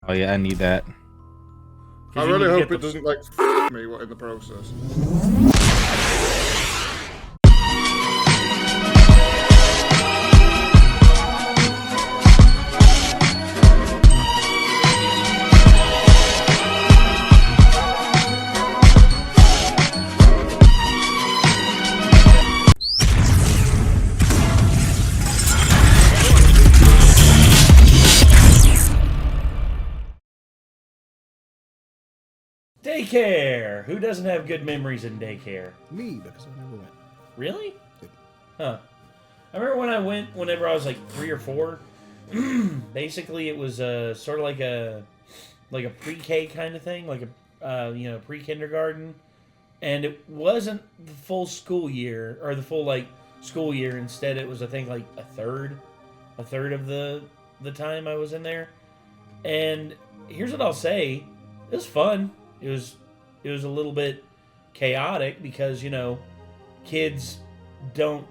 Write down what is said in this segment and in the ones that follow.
Oh yeah, I need that. I really hope it doesn't, like, me in the process. Daycare! Who doesn't have good memories in daycare? Me, because I never went. Really? Yep. Huh. I remember when I went whenever I was like 3 or 4. Basically, it was sort of like a pre-K kind of thing, like a pre-kindergarten, and it wasn't the full school year or the full like school year. Instead, it was I think like a third of the time I was in there. And here's what I'll say: it was fun. It was a little bit chaotic because kids don't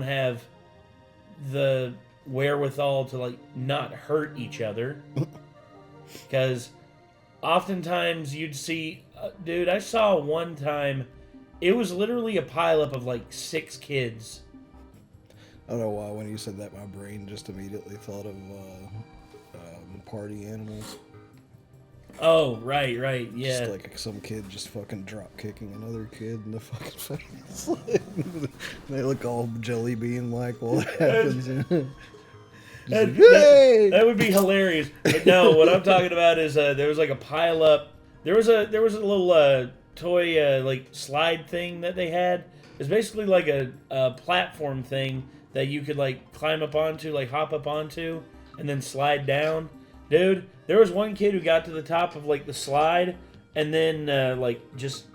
have the wherewithal to like not hurt each other. Because oftentimes you'd see, dude, I saw one time, it was literally a pileup of like 6 kids. I don't know why when you said that, my brain just immediately thought of party animals. Oh, right, yeah. Just like some kid just fucking drop kicking another kid in the fucking face. They look all jelly bean like while it happens. That would be hilarious. But no, what I'm talking about is there was like a pile up. There was a little toy like slide thing that they had. It's basically like a platform thing that you could like climb up onto, like hop up onto, and then slide down. Dude, there was one kid who got to the top of like the slide and then like just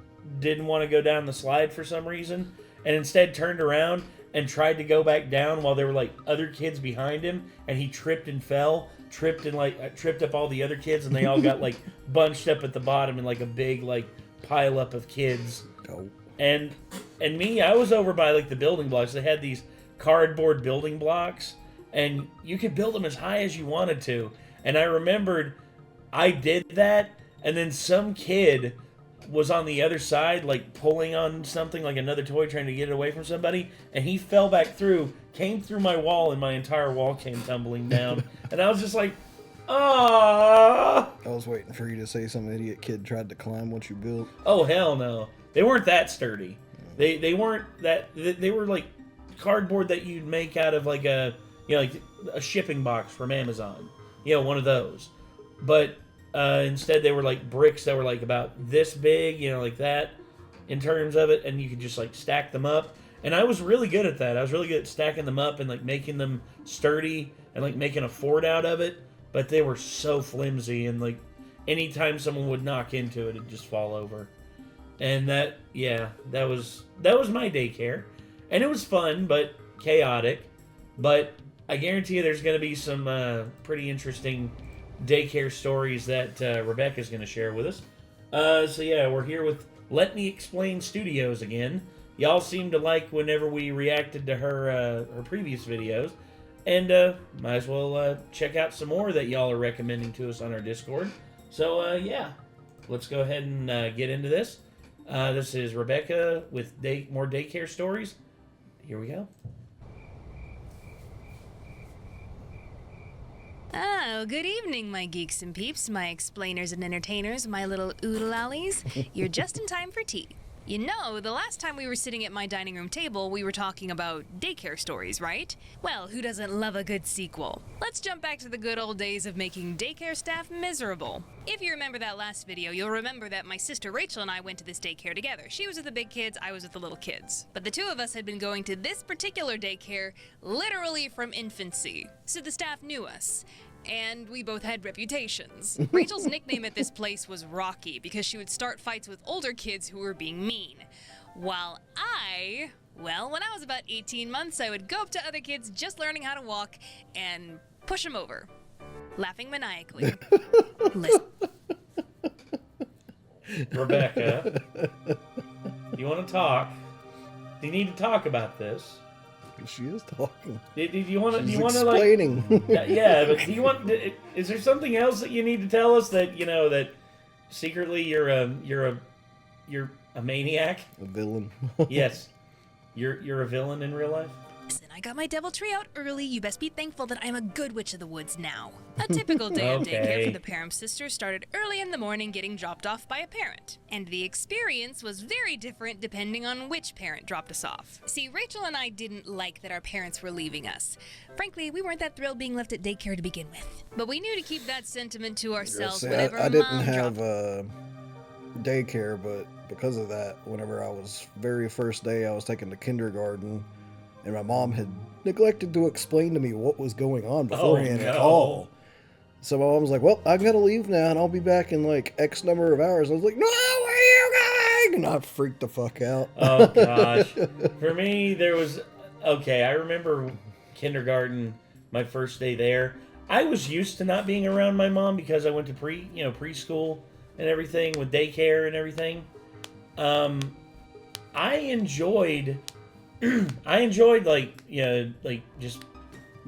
didn't want to go down the slide for some reason, and instead turned around and tried to go back down while there were like other kids behind him, and he tripped and fell, tripped up all the other kids, and they all got like bunched up at the bottom in like a big like pile up of kids. Oh. And me, I was over by like the building blocks. They had these cardboard building blocks, and you could build them as high as you wanted to. And I remembered I did that, and then some kid was on the other side, like pulling on something, like another toy, trying to get it away from somebody, and he fell back through, came through my wall, and my entire wall came tumbling down. And I was just like, ah! I was waiting for you to say some idiot kid tried to climb what you built. Oh, hell no. They weren't that sturdy. They weren't that... They were like cardboard that you'd make out of like a shipping box from Amazon. One of those. But instead they were like bricks that were like about this big, like that in terms of it, and you could just like stack them up. And I was really good at that. I was really good at stacking them up and like making them sturdy and like making a fort out of it. But they were so flimsy, and like anytime someone would knock into it, it'd just fall over. And that was my daycare. And it was fun, but chaotic. But I guarantee you there's going to be some pretty interesting daycare stories that Rebecca's going to share with us. So yeah, we're here with Let Me Explain Studios again. Y'all seem to like whenever we reacted to her previous videos. And might as well check out some more that y'all are recommending to us on our Discord. So yeah, let's go ahead and get into this. This is Rebecca with more daycare stories. Here we go. Oh, good evening, my geeks and peeps, my explainers and entertainers, my little oodle-ollies. You're just in time for tea. You know, the last time we were sitting at my dining room table, we were talking about daycare stories, right? Well, who doesn't love a good sequel? Let's jump back to the good old days of making daycare staff miserable. If you remember that last video, you'll remember that my sister Rachel and I went to this daycare together. She was with the big kids, I was with the little kids. But the two of us had been going to this particular daycare literally from infancy, so the staff knew us. And we both had reputations. Rachel's nickname at this place was Rocky because she would start fights with older kids who were being mean. While when I was about 18 months, I would go up to other kids just learning how to walk and push them over, laughing maniacally. Listen. Rebecca, you want to talk? You need to talk about this. She is talking. Do you want to? Do you want to explaining. Yeah, but do you want? Is there something else that you need to tell us that that secretly you're a maniac? A villain. Yes, you're a villain in real life. Listen, I got my devil tree out early. You best be thankful that I'm a good witch of the woods now. A typical day of daycare for the Parham sisters started early in the morning getting dropped off by a parent. And the experience was very different depending on which parent dropped us off. See, Rachel and I didn't like that our parents were leaving us. Frankly, we weren't that thrilled being left at daycare to begin with. But we knew to keep that sentiment to ourselves whenever I didn't Mom have dropped... daycare, but because of that, whenever I was very first day, I was taken to kindergarten. And my mom had neglected to explain to me what was going on beforehand at all. So my mom was like, well, I'm going to leave now, and I'll be back in, like, X number of hours. I was like, no, where are you going? And I freaked the fuck out. Oh, gosh. For me, there was... Okay, I remember kindergarten, my first day there. I was used to not being around my mom because I went to preschool and everything with daycare and everything. I enjoyed like just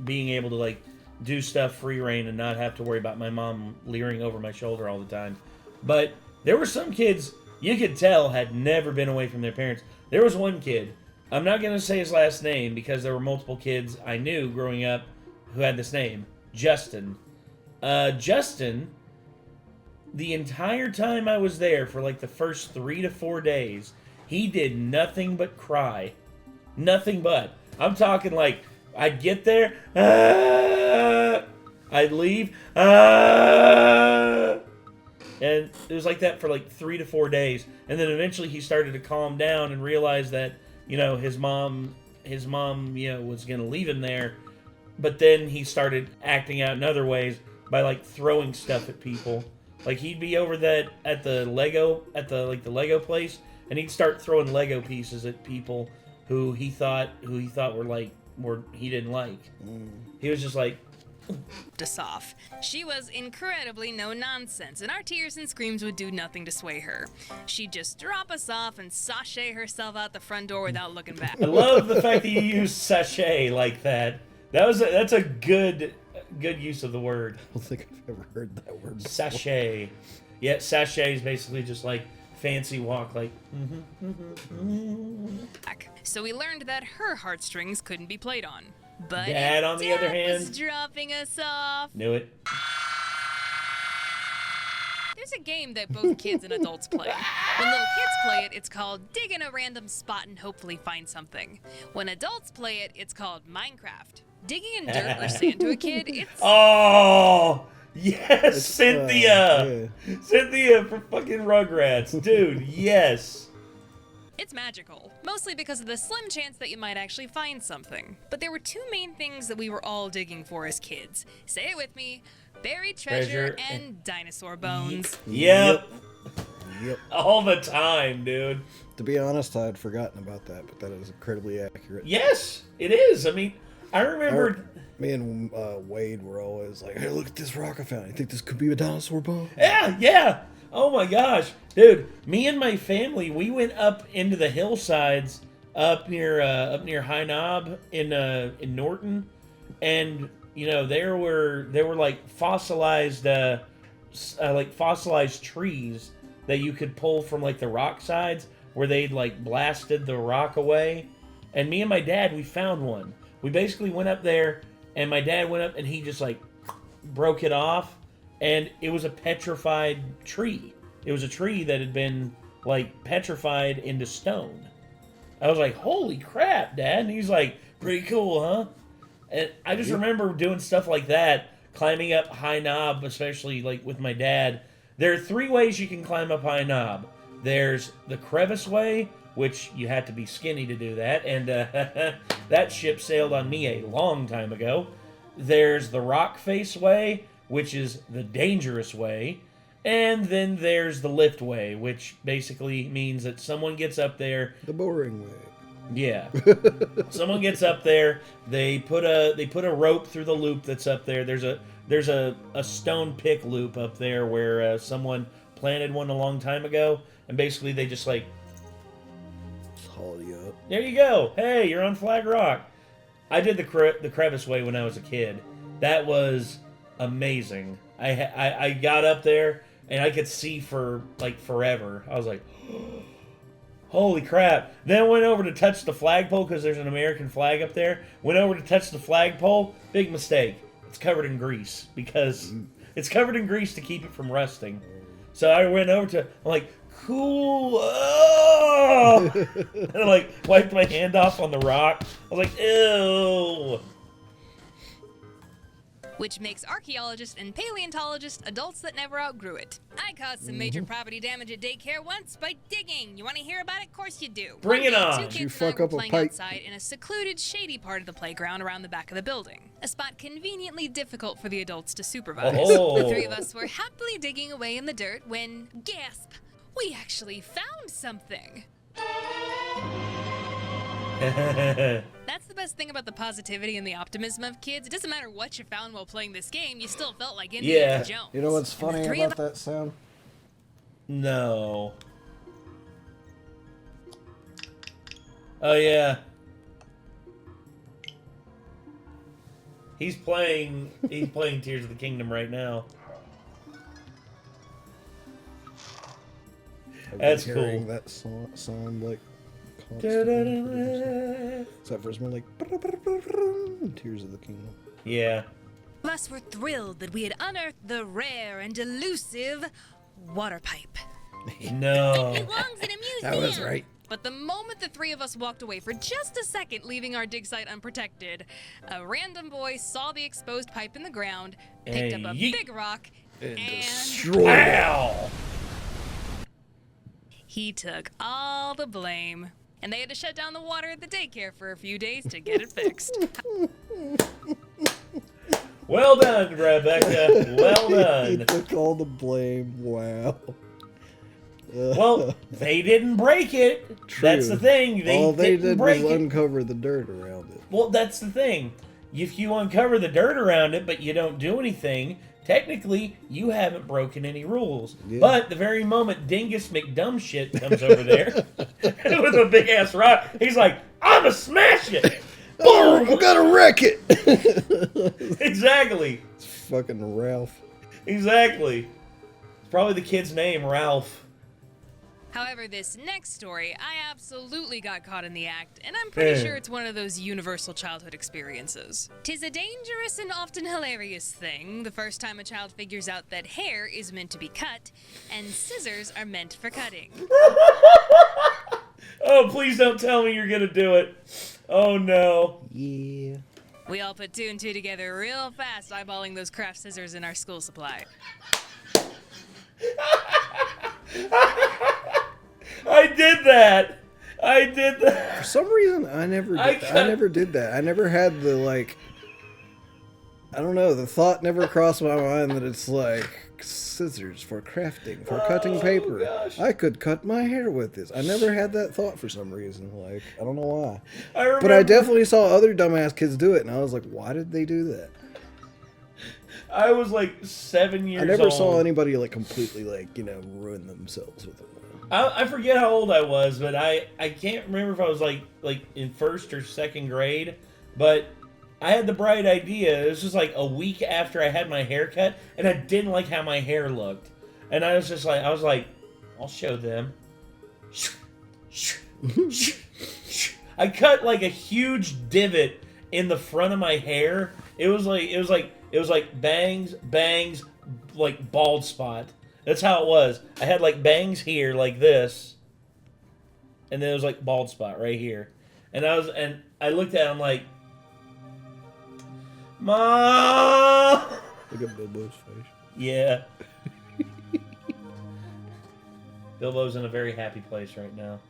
being able to like do stuff free reign and not have to worry about my mom leering over my shoulder all the time. But there were some kids you could tell had never been away from their parents. There was one kid, I'm not going to say his last name because there were multiple kids I knew growing up who had this name, Justin. Justin, the entire time I was there for like the first 3 to 4 days, he did nothing but cry. Nothing but. I'm talking like, I'd get there, I'd leave, and it was like that for like 3 to 4 days. And then eventually he started to calm down and realize that, his mom, was going to leave him there. But then he started acting out in other ways by like throwing stuff at people. Like he'd be over at the Lego place, and he'd start throwing Lego pieces at people who he thought he didn't like. He was just like us off. She was incredibly no nonsense, and our tears and screams would do nothing to sway her. She'd just drop us off and sashay herself out the front door without looking back. I love the fact that you use sachet like that. That's a good use of the word. I don't think I've ever heard that word before. Sachet. Yeah, sachet is basically just like fancy walk, like. So we learned that her heartstrings couldn't be played on. But Dad, on the other hand, was dropping us off. Knew it. There's a game that both kids and adults play. When little kids play it, it's called dig in a random spot and hopefully find something. When adults play it, it's called Minecraft. Digging in dirt or sand to a kid, it's... Oh! Yes, Cynthia! Yeah. Cynthia for fucking Rugrats. Dude, yes. It's magical, mostly because of the slim chance that you might actually find something. But there were two main things that we were all digging for as kids. Say it with me. Buried treasure and dinosaur bones. Yep. Yep. All the time, dude. To be honest, I had forgotten about that, but that is incredibly accurate. Yes, it is. I mean, I remember... Me and Wade were always like, hey, look at this rock I found. You think this could be a dinosaur bone? Yeah. Oh my gosh. Dude, me and my family, we went up into the hillsides up near High Knob in Norton, and there were like fossilized trees that you could pull from like the rock sides where they'd like blasted the rock away. And me and my dad, we found one. We basically went up there, and my dad went up and he just like broke it off, and it was a petrified tree. It was a tree that had been like petrified into stone. I was like, holy crap, Dad. And he's like, pretty cool, huh? And I just remember doing stuff like that, climbing up High Knob, especially like with my dad. There are 3 ways you can climb up High Knob. There's the crevice way, which you had to be skinny to do that, and that ship sailed on me a long time ago. There's the rock face way, which is the dangerous way. And then there's the lift way, which basically means that someone gets up there. The boring way. Yeah. Someone gets up there, they put a rope through the loop that's up there. There's a stone pick loop up there where someone planted one a long time ago, and basically they just like haul you up. there you go. Hey, you're on Flag Rock. I did the crevice way when I was a kid. That was amazing. I got up there and I could see for like forever. I was like, holy crap. Then went over to touch the flagpole because there's an American flag up there. Went over to touch the flagpole. Big mistake. It's covered in grease because it's covered in grease to keep it from rusting. So I went over to, I'm like, cool. Oh! And I like wiped my hand off on the rock. I was like, ew. Which makes archaeologists and paleontologists adults that never outgrew it. I caused some major property damage at Daycare once by digging. You want to hear about it? Of course you do. Bring it on. Two kids and I were playing outside in a secluded, shady part of the playground around the back of the building. A spot conveniently difficult for the adults to supervise. Oh. The three of us were happily digging away in the dirt when, gasp, we actually found something. That's the best thing about the positivity and the optimism of kids. It doesn't matter what you found while playing this game, you still felt like Indiana Jones. You know what's funny about that sound? No. Oh yeah. He's playing Tears of the Kingdom right now. That's cool. That sound like it's that first one like Tears of the Kingdom. Yeah. Us were thrilled that we had unearthed the rare and elusive water pipe. No. It belongs in a museum. That was right. But the moment the three of us walked away for just a second, leaving our dig site unprotected, a random boy saw the exposed pipe in the ground, picked up a big rock, and destroyed it. He took all the blame. And they had to shut down the water at the daycare for a few days to get it fixed. Well done, Rebecca. Well done. He took all the blame. Wow. Well, they didn't break it. True. That's the thing. All they didn't did break was it. uncover the dirt around it. Well, that's the thing. If you uncover the dirt around it, but you don't do anything, technically, you haven't broken any rules. Yeah. But the very moment Dingus McDumbshit comes over there with a big-ass rock, he's like, I'ma smash it! Oh, I'm gonna wreck it! Exactly. It's fucking Ralph. Exactly. It's probably the kid's name, Ralph. However, this next story, I absolutely got caught in the act, and I'm pretty sure it's one of those universal childhood experiences. 'Tis a dangerous and often hilarious thing the first time a child figures out that hair is meant to be cut, and scissors are meant for cutting. Oh, please don't tell me you're gonna do it. Oh, no. Yeah. We all put two and two together real fast, eyeballing those craft scissors in our school supply. I did that. I did that. For some reason, I never did that. I never had the, like, I don't know, the thought never crossed my mind that it's like scissors for crafting, for cutting paper. Gosh. I could cut my hair with this. I never had that thought for some reason. Like, I don't know why. But I definitely saw other dumbass kids do it, and I was like, why did they do that? I was like 7 years old. I never saw anybody, like, completely, like, you know, ruin themselves with it. I forget how old I was, but I can't remember if I was like in first or second grade, but I had the bright idea. It was just like a week after I had my hair cut, and I didn't like how my hair looked. And I was like, I'll show them. I cut like a huge divot in the front of my hair. It was like bangs, like bald spot. That's how it was. I had like bangs here like this, and then it was like bald spot right here. And I looked at him like, Mom! Look at Bilbo's face. Yeah. Bilbo's in a very happy place right now.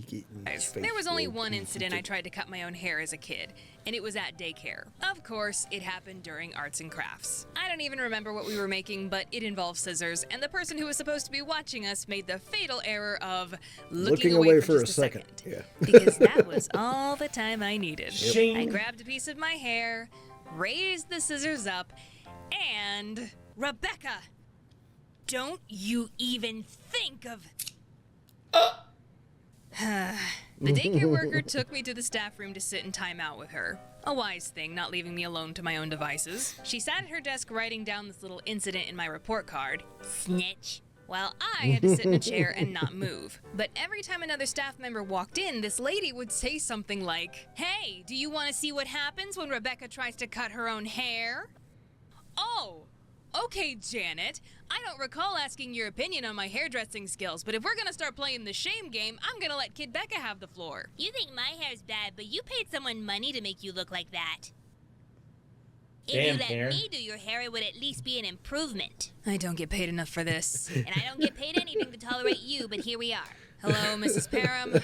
There was only one incident I tried to cut my own hair as a kid, and it was at daycare. Of course, it happened during arts and crafts. I don't even remember what we were making, but it involved scissors, and the person who was supposed to be watching us made the fatal error of looking away for just a second. Yeah. Because that was all the time I needed. Yep. I grabbed a piece of my hair, raised the scissors up, and... Rebecca! Don't you even think of... The daycare worker took me to the staff room to sit and time out with her. A wise thing, not leaving me alone to my own devices. She sat at her desk writing down this little incident in my report card. Snitch. While I had to sit in a chair and not move. But every time another staff member walked in, this lady would say something like, "Hey, do you want to see what happens when Rebecca tries to cut her own hair?" Oh, okay, Janet. I don't recall asking your opinion on my hairdressing skills, but if we're gonna start playing the shame game, I'm gonna let Kid Becca have the floor. You think my hair's bad, but you paid someone money to make you look like that. If Damn, you let Karen. me do your hair, it would at least be an improvement. I don't get paid enough for this. And I don't get paid anything to tolerate you, but here we are. Hello, Mrs. Parham.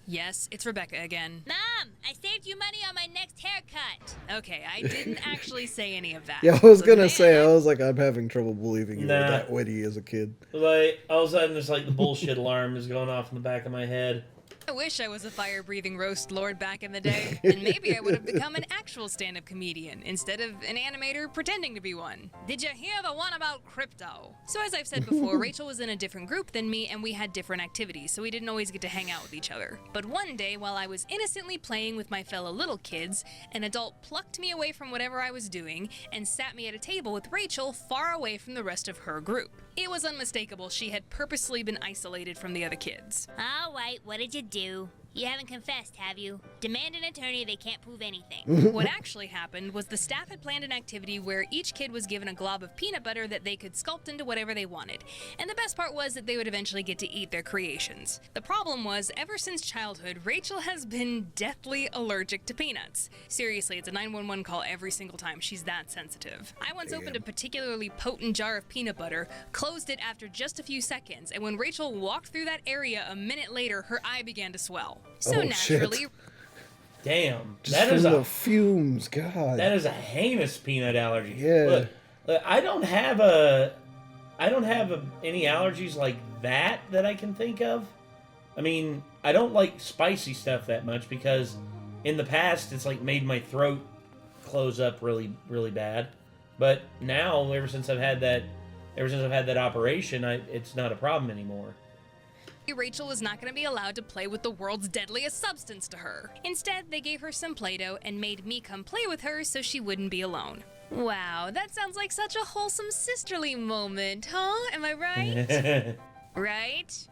Yes, it's Rebecca again. Mom, I saved you money on my next haircut. Okay, I didn't actually say any of that. Yeah, I was So gonna man, say, I was like, I'm having trouble believing you were Nah. that witty as a kid. Like, all of a sudden, there's like the bullshit alarm is going off in the back of my head. I wish I was a fire-breathing roast lord back in the day, and maybe I would have become an actual stand-up comedian instead of an animator pretending to be one. Did you hear the one about crypto? So as I've said before, Rachel was in a different group than me, and we had different activities, so we didn't always get to hang out with each other. But one day, while I was innocently playing with my fellow little kids, an adult plucked me away from whatever I was doing and sat me at a table with Rachel far away from the rest of her group. It was unmistakable she had purposely been isolated from the other kids. All right, what did you do? You haven't confessed, have you? Demand an attorney, they can't prove anything. What actually happened was the staff had planned an activity where each kid was given a glob of peanut butter that they could sculpt into whatever they wanted. And the best part was that they would eventually get to eat their creations. The problem was, ever since childhood, Rachel has been deathly allergic to peanuts. Seriously, it's a 911 call every single time. She's that sensitive. I once opened a particularly potent jar of peanut butter, closed it after just a few seconds, and when Rachel walked through that area a minute later, her eye began to swell. So Oh, shit. naturally, Damn, Just that from is the a fumes, God. that is a heinous peanut allergy. Yeah. Look, I don't have any allergies like that I can think of. I mean, I don't like spicy stuff that much because in the past it's like made my throat close up really, really bad. But now, ever since I've had that operation, it's not a problem anymore. Rachel was not going to be allowed to play with the world's deadliest substance to her. Instead, they gave her some Play-Doh and made me come play with her so she wouldn't be alone. Wow, that sounds like such a wholesome sisterly moment, huh? Am I right? Right?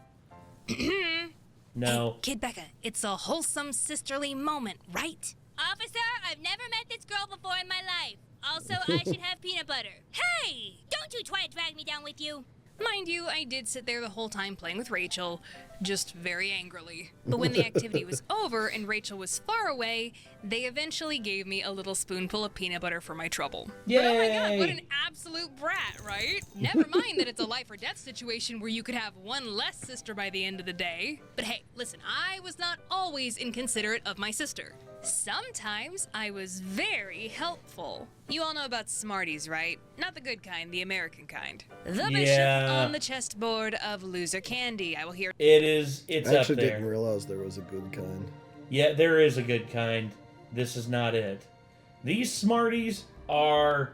No. Hey, Kid Becca, it's a wholesome sisterly moment, right? Officer, I've never met this girl before in my life. Also, I should have peanut butter. Hey! Don't you try to drag me down with you. Mind you, I did sit there the whole time playing with Rachel, just very angrily. But when the activity was over and Rachel was far away, they eventually gave me a little spoonful of peanut butter for my trouble. Yay! But oh my god, what an absolute brat, right? Never mind that it's a life or death situation where you could have one less sister by the end of the day. But hey, listen, I was not always inconsiderate of my sister. Sometimes I was very helpful. You all know about Smarties, right? Not the good kind, the American kind. The bishop Yeah. on the chessboard of loser candy. I will hear. It's I up actually there. didn't realize there was a good kind. Yeah, there is a good kind. This is not it. These Smarties are,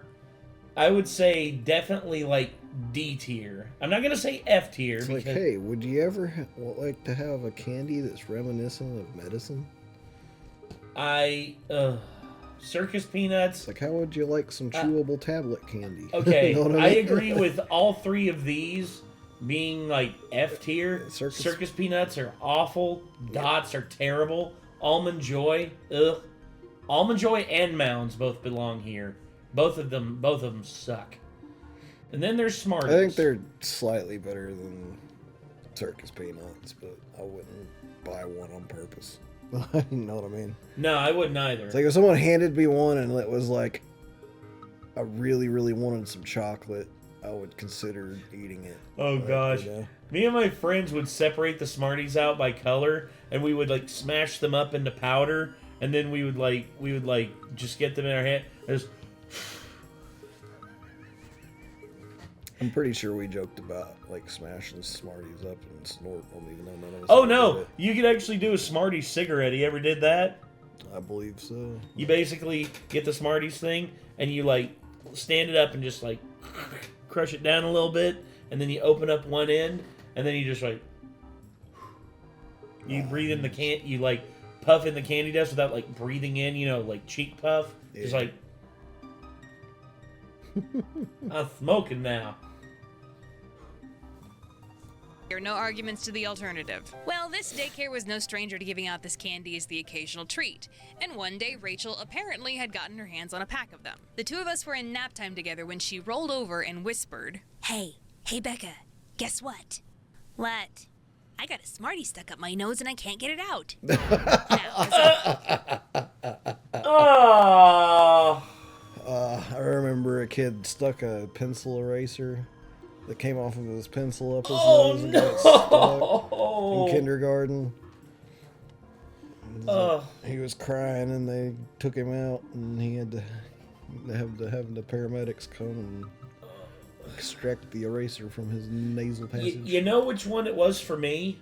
I would say, definitely like D tier. I'm not gonna say F tier It's because like, hey, would you ever like to have a candy that's reminiscent of medicine? circus peanuts. It's like, how would you like some chewable tablet candy? Okay, You know what I mean? agree with all three of these being like F tier. Circus- Peanuts are awful. Dots are terrible. Almond Joy, ugh. Almond Joy and Mounds both belong here. Both of them suck. And then there's Smarties. I think they're slightly better than circus peanuts, but I wouldn't buy one on purpose. You know what I mean? No, I wouldn't either. It's like if someone handed me one and it was like, I really, really wanted some chocolate, I would consider eating it. Oh But, gosh. you know, Me and my friends would separate the Smarties out by color, and we would like smash them up into powder, and then we would just get them in our hand. Just, I'm pretty sure we joked about like smashing Smarties up and snort them, even though none of us oh ever no, did it. you could actually do a Smarties cigarette. You ever did that? I believe so. You basically get the Smarties thing, and you like stand it up and just like crush it down a little bit, and then you open up one end, and then you just like You breathe in the you like puff in the candy dust without like breathing in, like cheek puff. Yeah. Just like, I'm smoking now. There are no arguments to the alternative. Well, this daycare was no stranger to giving out this candy as the occasional treat, and one day Rachel apparently had gotten her hands on a pack of them. The two of us were in nap time together when she rolled over and whispered, Hey, Becca, guess what? What? I got a Smartie stuck up my nose and I can't get it out. I remember a kid stuck a pencil eraser that came off of his pencil up his nose and got stuck in kindergarten. He was crying and they took him out and he had to have the paramedics come and extract the eraser from his nasal passage. You know which one it was for me?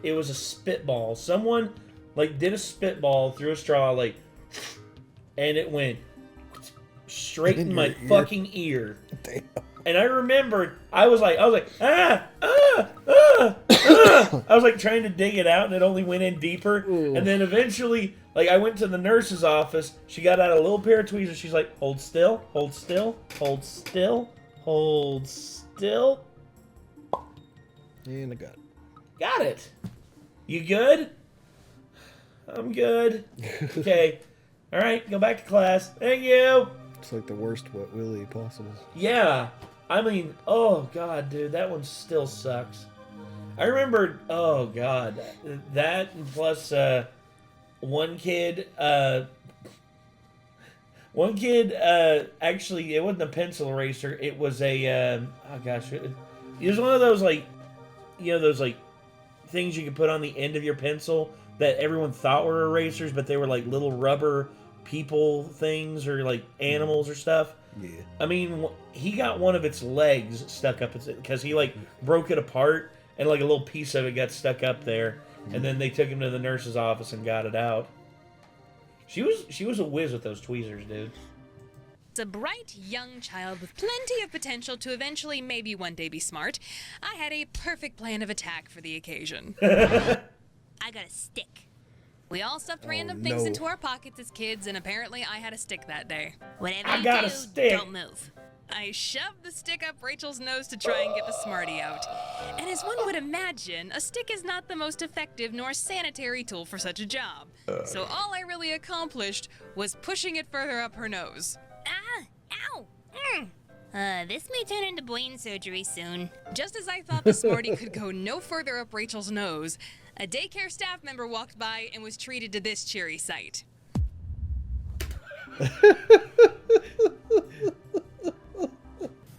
It was a spitball. Someone did a spitball through a straw and it went straight in my fucking ear. Damn. And I remembered, I was like, I was like trying to dig it out, and it only went in deeper. Ooh. And then eventually, I went to the nurse's office. She got out a little pair of tweezers. She's like, hold still, hold still, hold still, hold still. And I got it. Got it. You good? I'm good. Okay. All right, go back to class. Thank you. It's like the worst wet willy possible. Yeah. I mean, oh, God, dude, that one still sucks. I remember, oh, God, that and plus one kid, actually, it wasn't a pencil eraser. It was a, it was one of those, those, things you could put on the end of your pencil that everyone thought were erasers, but they were, little rubber people things or, animals or stuff. Yeah. I mean, he got one of its legs stuck up because he broke it apart and a little piece of it got stuck up there, and then they took him to the nurse's office and got it out. She was a whiz with those tweezers, dude. It's a bright young child with plenty of potential to eventually maybe one day be smart. I had a perfect plan of attack for the occasion. I got a stick. We all stuffed random things into our pockets as kids, and apparently I had a stick that day. Whatever you do, don't move. I shoved the stick up Rachel's nose to try and get the Smartie out. And as one would imagine, a stick is not the most effective nor sanitary tool for such a job. So all I really accomplished was pushing it further up her nose. Ah! Ow! This may turn into brain surgery soon. Just as I thought the Smartie could go no further up Rachel's nose, a daycare staff member walked by and was treated to this cheery sight.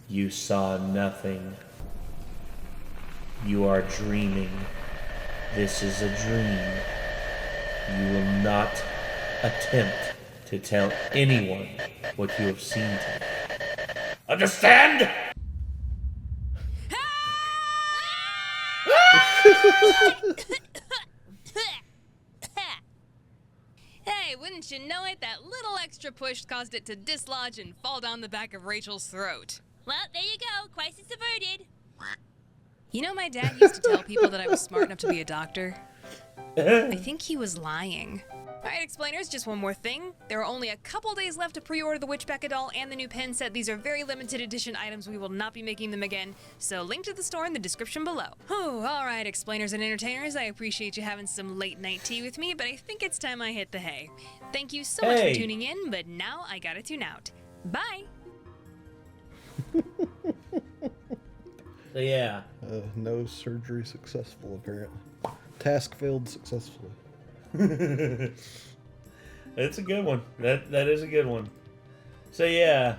You saw nothing. You are dreaming. This is a dream. You will not attempt to tell anyone what you have seen tonight. Understand? Hey, wouldn't you know it, that little extra push caused it to dislodge and fall down the back of Rachel's throat. Well, there you go. Crisis averted. You know, my dad used to tell people that I was smart enough to be a doctor. I think he was lying. Alright, explainers, just one more thing. There are only a couple days left to pre-order the Witch Becca doll and the new pen set. These are very limited edition items. We will not be making them again, so link to the store in the description below. Alright, explainers and entertainers, I appreciate you having some late night tea with me, but I think it's time I hit the hay. Thank you so much for tuning in, but now I gotta tune out. Bye! Yeah. No surgery successful, apparently. Task failed successfully. It's a good one. That is a good one. So yeah,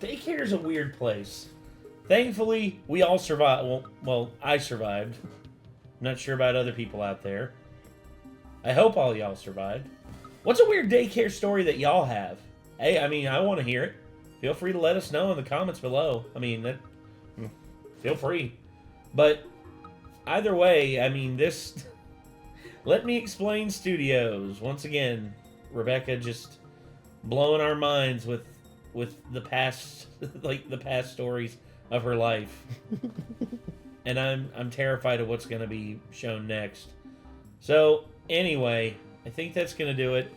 daycare's a weird place. Thankfully, we all survived. Well, I survived. I'm not sure about other people out there. I hope all y'all survived. What's a weird daycare story that y'all have? Hey, I mean, I want to hear it. Feel free to let us know in the comments below. I mean, feel free. But either way, I mean, this... Let Me Explain Studios. Once again, Rebecca just blowing our minds with the past, the past stories of her life. and I'm terrified of what's going to be shown next. So anyway, I think that's going to do it.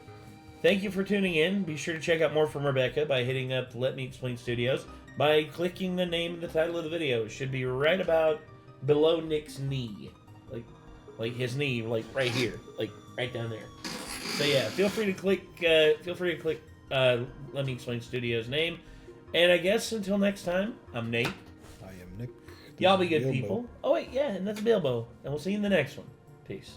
Thank you for tuning in. Be sure to check out more from Rebecca by hitting up Let Me Explain Studios by clicking the name of the title of the video. It should be right about below Nick's knee, like his knee, like right here, like right down there. So yeah, feel free to click. Let Me Explain Studios name. And I guess until next time, I'm Nate. I am Nick. Y'all be good people. Oh wait, yeah, and that's Bilbo. And we'll see you in the next one. Peace.